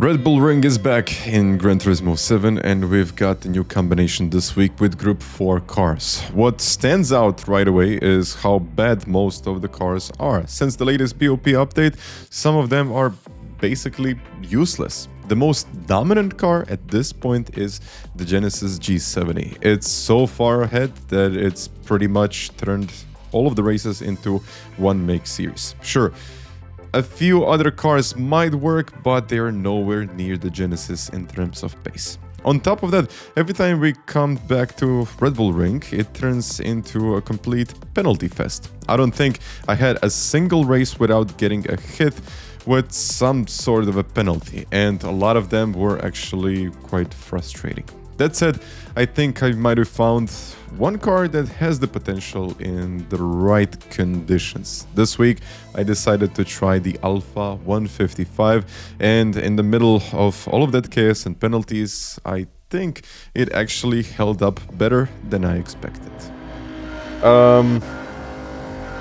Red Bull Ring is back in Gran Turismo 7 and we've got a new combination this week with Group 4 cars. What stands out right away is how bad most of the cars are. Since the latest BOP update, some of them are basically useless. The most dominant car at this point is the Genesis G70. It's so far ahead that it's pretty much turned all of the races into one make series. Sure, a few other cars might work, but they are nowhere near the Genesis in terms of pace. On top of that, every time we come back to Red Bull Ring, it turns into a complete penalty fest. I don't think I had a single race without getting a hit with some sort of a penalty, and a lot of them were actually quite frustrating. That said, I think I might have found one car that has the potential in the right conditions. This week, I decided to try the Alpha 155, and in the middle of all of that chaos and penalties, I think it actually held up better than I expected.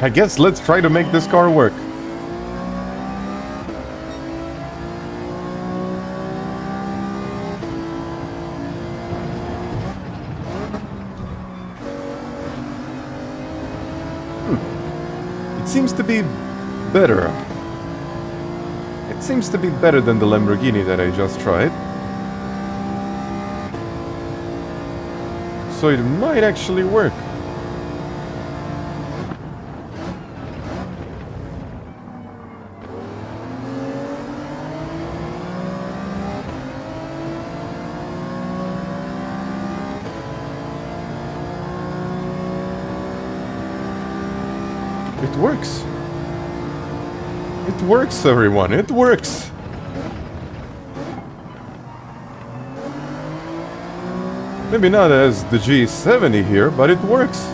I guess let's try to make this car work. Seems to be better. It seems to be better than the Lamborghini that I just tried. So it might actually work. It works. It works, everyone. It works. Maybe not as the G70 here, but it works.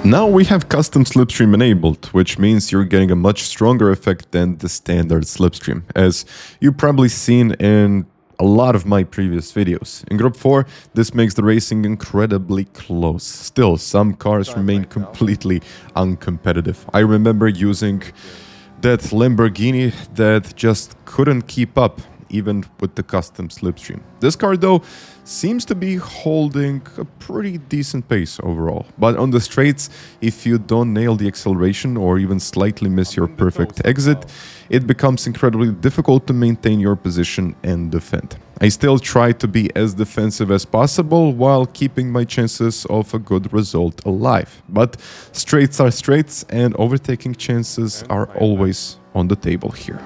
Now we have custom slipstream enabled, which means you're getting a much stronger effect than the standard slipstream, as you've probably seen in a lot of my previous videos. In Group 4, this makes the racing incredibly close. Still, some cars remain completely uncompetitive. I remember using that Lamborghini that just couldn't keep up, even with the custom slipstream. This car, though, seems to be holding a pretty decent pace overall. But on the straights, if you don't nail the acceleration or even slightly miss your perfect exit, it becomes incredibly difficult to maintain your position and defend. I still try to be as defensive as possible while keeping my chances of a good result alive. But straights are straights, and overtaking chances are always on the table here.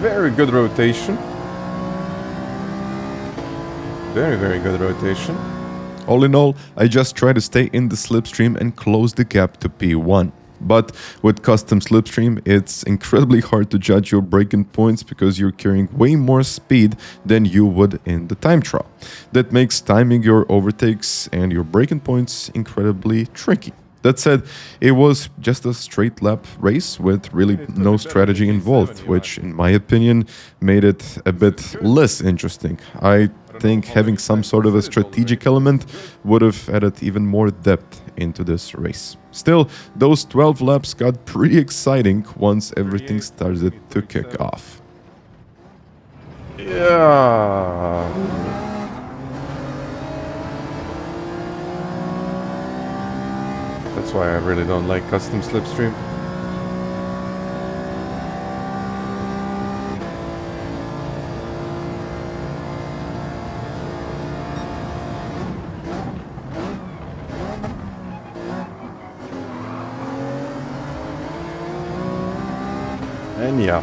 Very good rotation. Very good rotation. All in all, I just try to stay in the slipstream and close the gap to P1. But with custom slipstream, it's incredibly hard to judge your braking points because you're carrying way more speed than you would in the time trial. That makes timing your overtakes and your braking points incredibly tricky. That said, it was just a straight lap race with really no strategy involved, which in my opinion made it a bit less interesting. I think having some sort of a strategic element would have added even more depth into this race. Still, those 12 laps got pretty exciting once everything started to kick off. Yeah. That's why I really don't like custom slipstream. And yeah.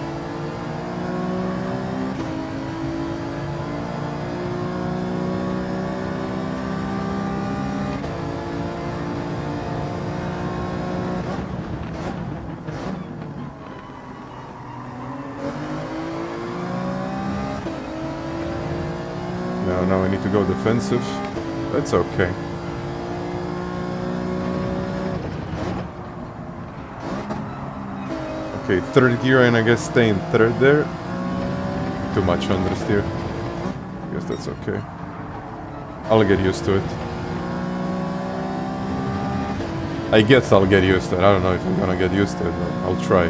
Now I need to go defensive. That's okay. Okay, third gear, and I guess staying third there. Too much understeer. I guess that's okay. I'll get used to it. I guess I'll get used to it. I don't know if I'm gonna get used to it, but I'll try.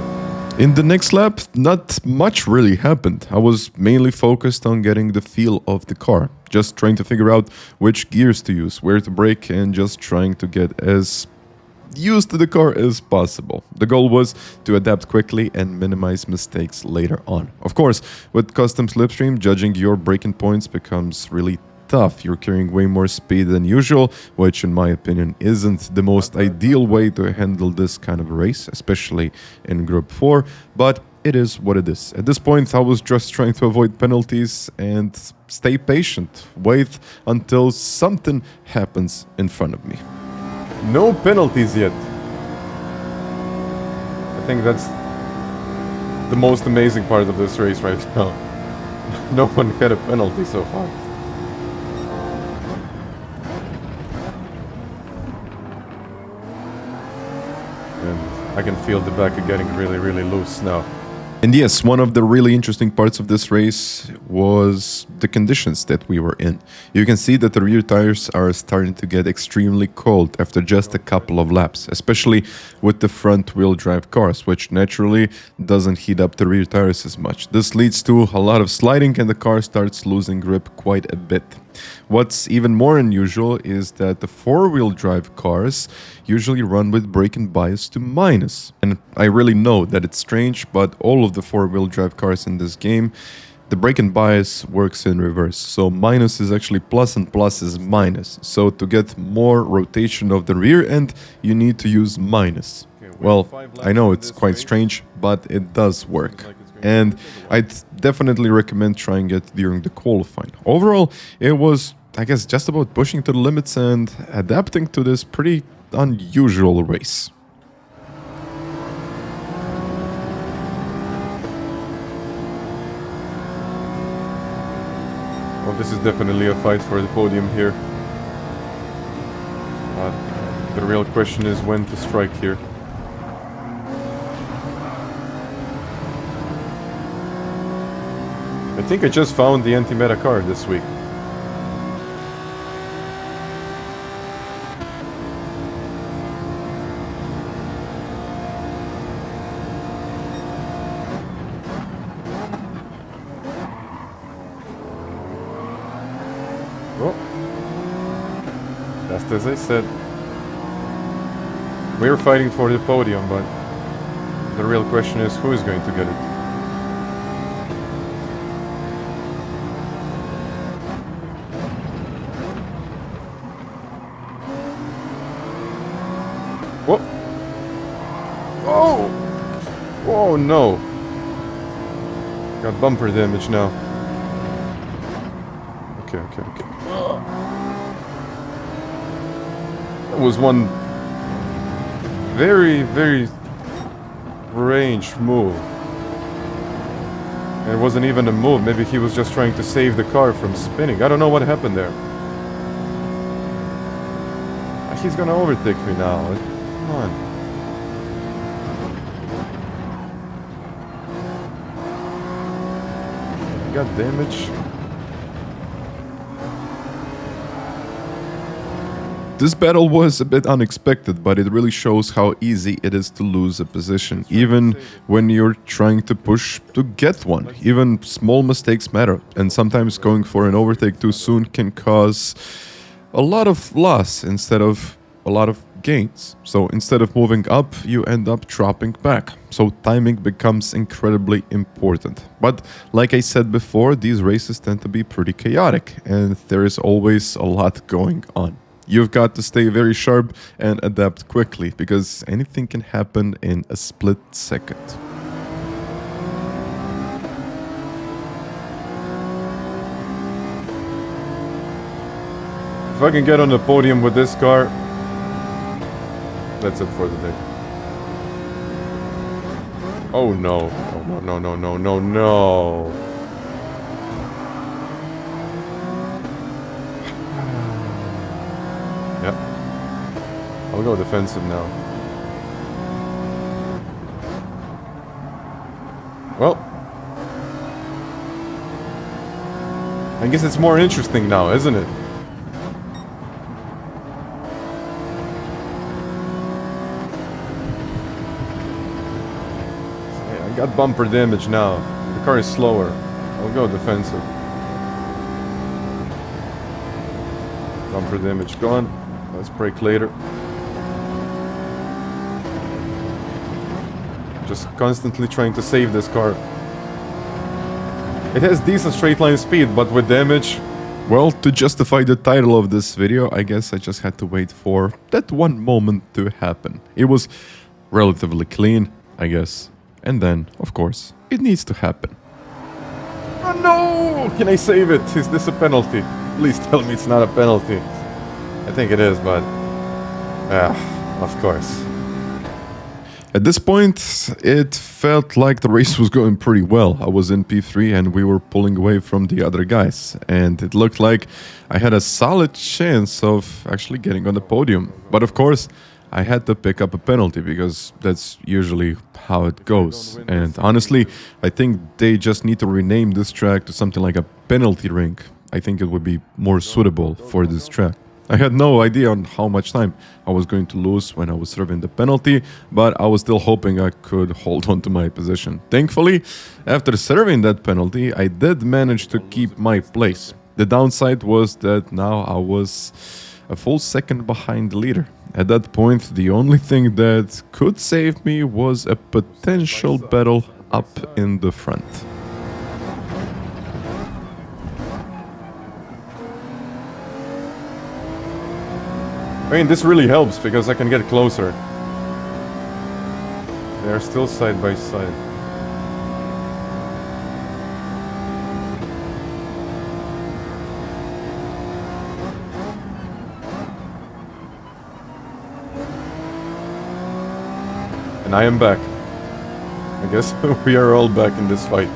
In the next lap, not much really happened. I was mainly focused on getting the feel of the car, just trying to figure out which gears to use, where to brake, and just trying to get as used to the car as possible. The goal was to adapt quickly and minimize mistakes later on. Of course, with custom slipstream, judging your braking points becomes really tough. You're carrying way more speed than usual, which in my opinion isn't the most ideal way to handle this kind of race, especially in Group 4, but it is what it is. At this point, I was just trying to avoid penalties and stay patient, wait until something happens in front of me. No penalties yet. I think that's the most amazing part of this race right now. No one had a penalty so far. And I can feel the back getting really, really loose now. And yes, one of the really interesting parts of this race was the conditions that we were in. You can see that the rear tires are starting to get extremely cold after just a couple of laps, especially with the front wheel drive cars, which naturally doesn't heat up the rear tires as much. This leads to a lot of sliding and the car starts losing grip quite a bit. What's even more unusual is that the four-wheel drive cars usually run with braking bias to minus. And I really know that it's strange, but all of the four-wheel drive cars in this game, the braking bias works in reverse. So minus is actually plus and plus is minus. So to get more rotation of the rear end, you need to use minus. Well, I know it's quite strange, but it does work. And I'd definitely recommend trying it during the qualifying. Overall, it was, I guess, just about pushing to the limits and adapting to this pretty unusual race. Well, this is definitely a fight for the podium here. The real question is when to strike here. I think I just found the anti-meta card this week. Oh. Just as I said. We're fighting for the podium, but the real question is who is going to get it. Whoa! Oh! Whoa, no! Got bumper damage now. Okay. That was one very, very ranged move. And it wasn't even a move. Maybe he was just trying to save the car from spinning. I don't know what happened there. He's gonna overtake me now. Come on. Got damage. This battle was a bit unexpected, but it really shows how easy it is to lose a position, even when you're trying to push to get one. Even small mistakes matter, and sometimes going for an overtake too soon can cause a lot of loss instead of a lot of gains. So instead of moving up, you end up dropping back. So timing becomes incredibly important. But like I said before, these races tend to be pretty chaotic and there is always a lot going on. You've got to stay very sharp and adapt quickly because anything can happen in a split second. If I can get on the podium with this car, that's it for the day. Oh no. Oh, no. Yep. I'll go defensive now. Well, I guess it's more interesting now, isn't it? I got bumper damage now. The car is slower. I'll go defensive. Bumper damage gone. Let's brake later. Just constantly trying to save this car. It has decent straight line speed, but with damage... Well, to justify the title of this video, I guess I just had to wait for that one moment to happen. It was relatively clean, I guess. And then, of course, it needs to happen. Oh no! Can I save it? Is this a penalty? Please tell me it's not a penalty. I think it is, but... of course. At this point, it felt like the race was going pretty well. I was in P3 and we were pulling away from the other guys. And it looked like I had a solid chance of actually getting on the podium. But of course, I had to pick up a penalty because that's usually how it goes. And honestly, I think they just need to rename this track to something like a penalty rink. I think it would be more suitable for this track. I had no idea on how much time I was going to lose when I was serving the penalty, but I was still hoping I could hold on to my position. Thankfully, after serving that penalty, I did manage to keep my place. The downside was that now I was a full second behind the leader. At that point, the only thing that could save me was a potential battle up in the front. I mean, this really helps because I can get closer. They are still side by side. And I am back. I guess we are all back in this fight.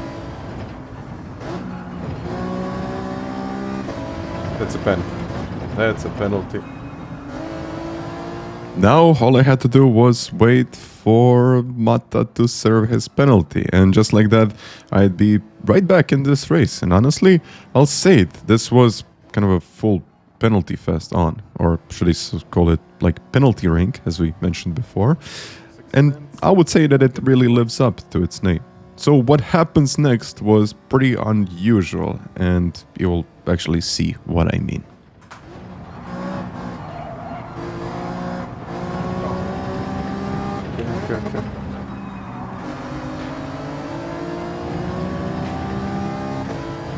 That's a pen. That's a penalty. Now, all I had to do was wait for Matti to serve his penalty. And just like that, I'd be right back in this race. And honestly, I'll say it, this was kind of a full penalty fest on. Or should I call it like penalty rink, as we mentioned before. And I would say that it really lives up to its name. So what happens next was pretty unusual. And you'll actually see what I mean. Okay.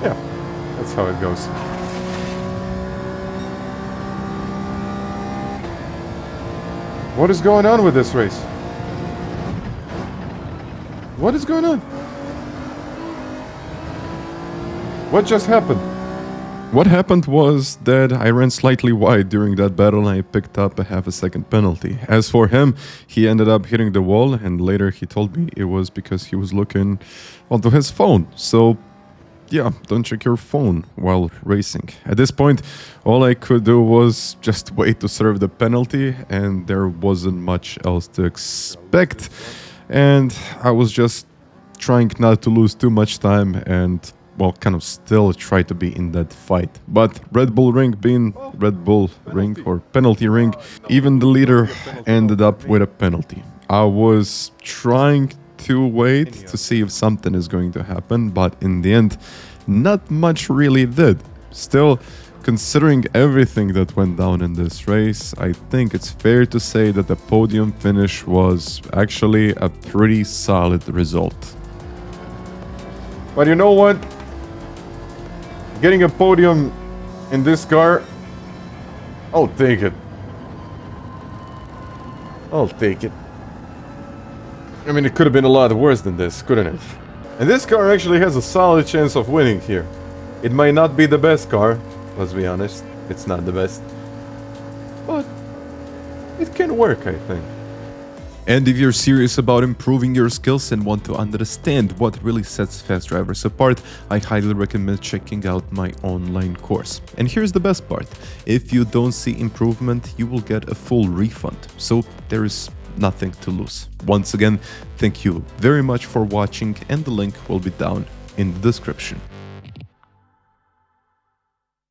Yeah, that's how it goes. What is going on with this race? What is going on? What just happened? What happened was that I ran slightly wide during that battle and I picked up a half-a-second penalty. As for him, he ended up hitting the wall and later he told me it was because he was looking onto his phone. So yeah, don't check your phone while racing. At this point, all I could do was just wait to serve the penalty and there wasn't much else to expect. And I was just trying not to lose too much time and well, kind of still try to be in that fight. But Red Bull Ring being Red Bull Ring or penalty ring, even the leader ended up with a penalty. I was trying to wait to see if something is going to happen, but in the end, not much really did. Still, considering everything that went down in this race, I think it's fair to say that the podium finish was actually a pretty solid result. But you know what? Getting a podium in this car, I'll take it. I'll take it. I mean, it could have been a lot worse than this, couldn't it? And this car actually has a solid chance of winning here. It might not be the best car, let's be honest. It's not the best. But it can work, I think. And if you're serious about improving your skills and want to understand what really sets fast drivers apart, I highly recommend checking out my online course. And here's the best part. If you don't see improvement, you will get a full refund. So there is nothing to lose. Once again, thank you very much for watching, and the link will be down in the description.